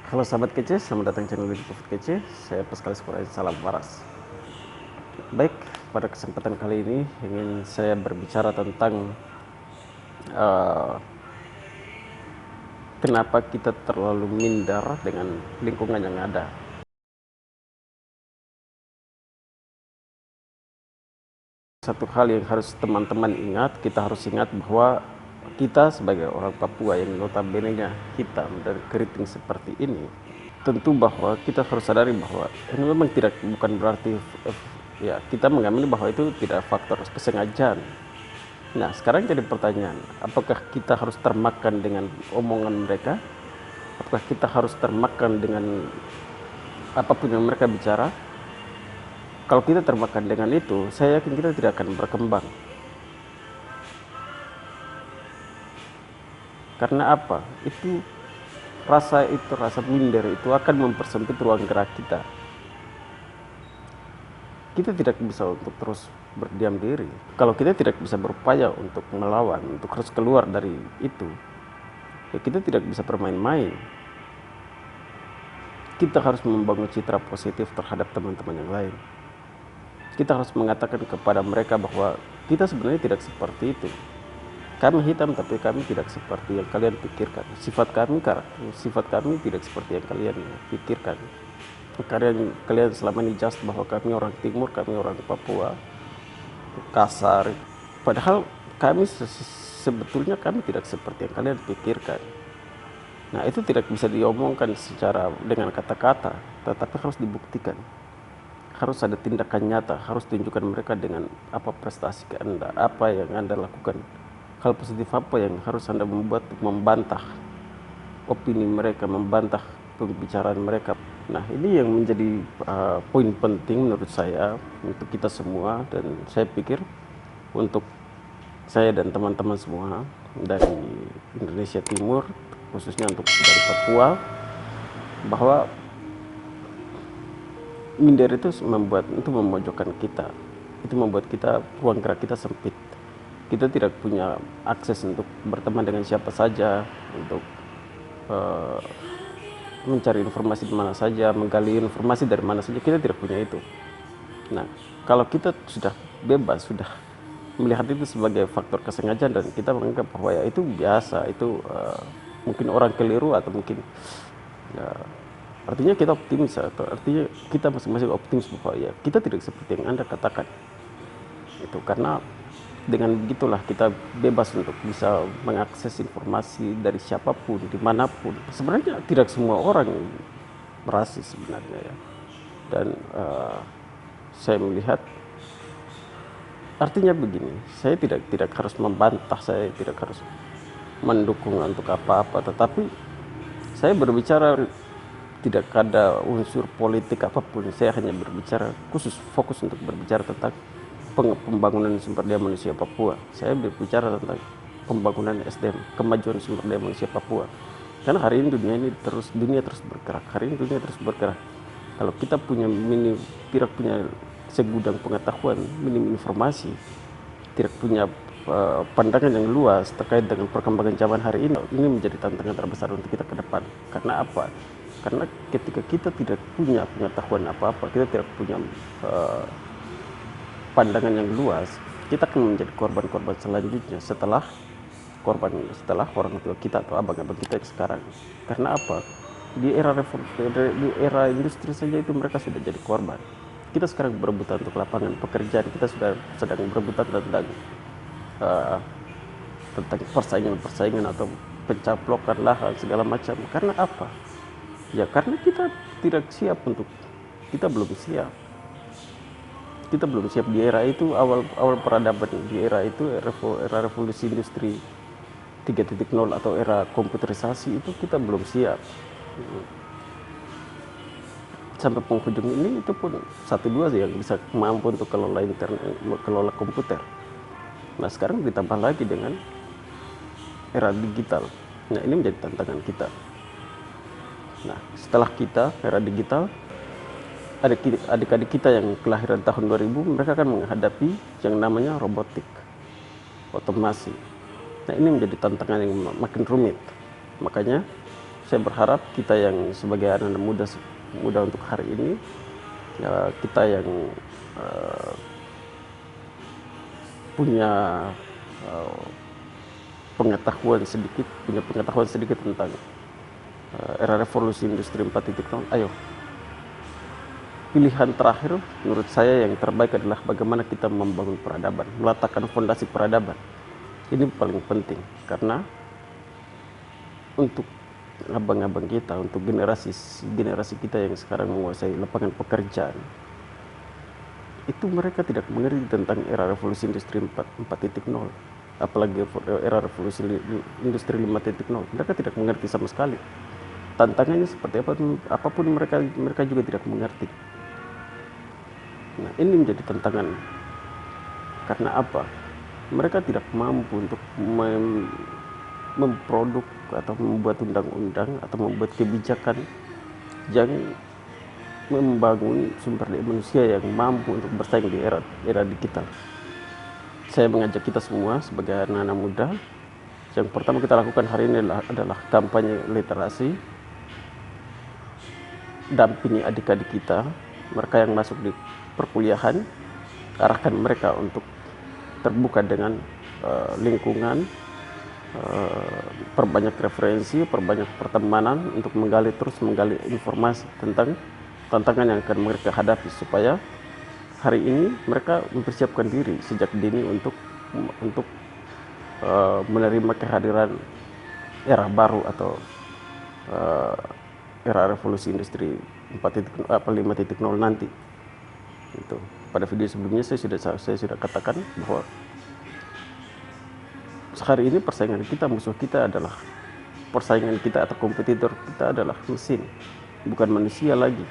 Halo sahabat kece, selamat datang di channel YouTube kece. Saya Pascal Sekurai, salam waras. Baik, pada kesempatan kali ini ingin saya berbicara tentang uh, kenapa kita terlalu minder dengan lingkungan yang ada. Satu hal yang harus teman-teman ingat, kita harus ingat bahwa kita sebagai orang Papua yang notabene-nya hitam dan keriting seperti ini, tentu bahwa kita harus sadari bahwa ini memang bukan berarti ya kita mengamini bahwa itu tidak faktor kesengajaan. Nah, sekarang jadi pertanyaan, apakah kita harus termakan dengan omongan mereka? Apakah kita harus termakan dengan apapun yang mereka bicara? Kalau kita termakan dengan itu, saya yakin kita tidak akan berkembang. Karena apa? Rasa minder itu akan mempersempit ruang gerak kita. Kita tidak bisa untuk terus berdiam diri. Kalau kita tidak bisa berupaya untuk melawan, untuk harus keluar dari itu, ya kita tidak bisa bermain-main. Kita harus membangun citra positif terhadap teman-teman yang lain. Kita harus mengatakan kepada mereka bahwa kita sebenarnya tidak seperti itu. Kami hitam tapi kami tidak seperti yang kalian pikirkan. Sifat kami tidak seperti yang kalian pikirkan. Kalian selama ini just bahwa kami orang timur, kami orang Papua, kasar. Padahal sebetulnya kami tidak seperti yang kalian pikirkan. Nah, itu tidak bisa diomongkan secara dengan kata-kata, tetapi harus dibuktikan. Harus ada tindakan nyata, harus tunjukkan mereka dengan apa prestasi Anda, apa yang Anda lakukan. Hal positif apa yang harus Anda membuat untuk membantah opini mereka, membantah pembicaraan mereka. Nah, ini yang menjadi poin penting menurut saya untuk kita semua, dan saya pikir untuk saya dan teman-teman semua dari Indonesia Timur, khususnya untuk dari Papua, bahwa minder itu memojokkan kita. Itu membuat kita ruang gerak kita sempit. Kita tidak punya akses untuk berteman dengan siapa saja, untuk mencari informasi di mana saja, menggali informasi dari mana saja. Kita tidak punya itu. Nah, kalau kita sudah bebas, sudah melihat itu sebagai faktor kesengajaan, dan kita menganggap bahwa ya itu biasa, itu mungkin orang keliru, atau mungkin ya, artinya kita optimis, atau artinya kita masing-masing optimis bahwa ya kita tidak seperti yang Anda katakan. Itu karena dengan begitulah kita bebas untuk bisa mengakses informasi dari siapapun, dimanapun. Sebenarnya tidak semua orang rasis sebenarnya ya. Dan saya melihat, artinya begini, saya tidak harus membantah, saya tidak harus mendukung untuk apa-apa, tetapi saya berbicara tidak ada unsur politik apapun. Saya hanya berbicara fokus untuk berbicara tentang pembangunan sumber daya manusia Papua. Saya berbicara tentang pembangunan SDM, kemajuan sumber daya manusia Papua. Karena hari ini dunia terus bergerak. Hari ini dunia terus bergerak. Kalau kita tidak punya segudang pengetahuan, minim informasi, tidak punya pandangan yang luas terkait dengan perkembangan zaman hari ini menjadi tantangan terbesar untuk kita ke depan. Karena apa? Karena ketika kita tidak punya pengetahuan apa-apa, kita tidak punya pandangan yang luas, kita akan menjadi korban-korban selanjutnya setelah orang tua kita atau abang-abang kita sekarang. Karena apa? Di era industri saja itu mereka sudah jadi korban. Kita sekarang berebutan untuk lapangan pekerjaan, kita sudah sedang berebutan tentang persaingan atau pencaplokan lahan segala macam. Karena apa? Ya karena kita belum siap. Kita belum siap di era itu, awal peradaban, di era itu, era revolusi industri 3.0 atau era komputerisasi itu kita belum siap. Sampai penghujung ini itu pun 1-2 yang bisa mampu untuk kelola internet, kelola komputer. Nah, sekarang ditambah lagi dengan era digital. Nah, ini menjadi tantangan kita. Nah, setelah kita era digital, adik-adik kita yang kelahiran tahun 2000, mereka akan menghadapi yang namanya robotik, otomasi. Nah, ini menjadi tantangan yang makin rumit. Makanya saya berharap kita yang sebagai anak-anak muda untuk hari ini, ya, kita yang punya pengetahuan sedikit tentang era revolusi industri 4.0. Ayo, pilihan terakhir menurut saya yang terbaik adalah bagaimana kita membangun peradaban, meletakkan fondasi peradaban. Ini paling penting, karena untuk abang-abang kita, untuk generasi kita yang sekarang menguasai lapangan pekerjaan, itu mereka tidak mengerti tentang era revolusi industri 4.0, apalagi era revolusi industri 5.0. Mereka tidak mengerti sama sekali. Tantangannya seperti apapun mereka juga tidak mengerti. Nah, ini menjadi tantangan. Karena apa? Mereka tidak mampu untuk memproduk atau membuat undang-undang atau membuat kebijakan yang membangun sumber daya manusia yang mampu untuk bersaing di era digital. Saya mengajak kita semua sebagai anak-anak muda, yang pertama kita lakukan hari ini adalah kampanye literasi. Dampingi adik-adik kita, mereka yang masuk di perkuliahan, arahkan mereka untuk terbuka dengan lingkungan, perbanyak referensi, perbanyak pertemanan untuk terus menggali informasi tentang tantangan yang akan mereka hadapi, supaya hari ini mereka mempersiapkan diri sejak dini untuk menerima kehadiran era baru atau era revolusi industri 5.0 nanti. Itu. Pada video sebelumnya saya sudah katakan bahwa hari ini musuh kita adalah persaingan kita atau kompetitor kita adalah mesin, bukan manusia lagi.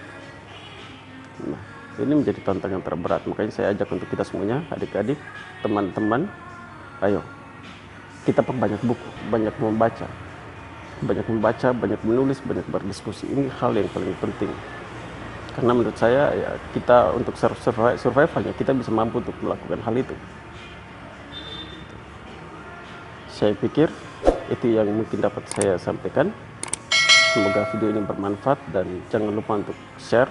Nah, ini menjadi tantangan terberat. Makanya saya ajak untuk kita semuanya, adik-adik, teman-teman, ayo kita perbanyak buku, banyak membaca, banyak menulis, banyak berdiskusi. Ini hal yang paling penting. Karena menurut saya, ya, kita untuk survivalnya kita bisa mampu untuk melakukan hal itu. Saya pikir itu yang mungkin dapat saya sampaikan. Semoga video ini bermanfaat, dan jangan lupa untuk share,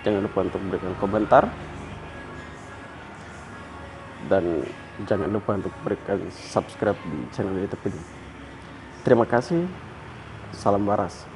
jangan lupa untuk berikan komentar, dan jangan lupa untuk berikan subscribe di channel YouTube ini. Terima kasih. Salam waras.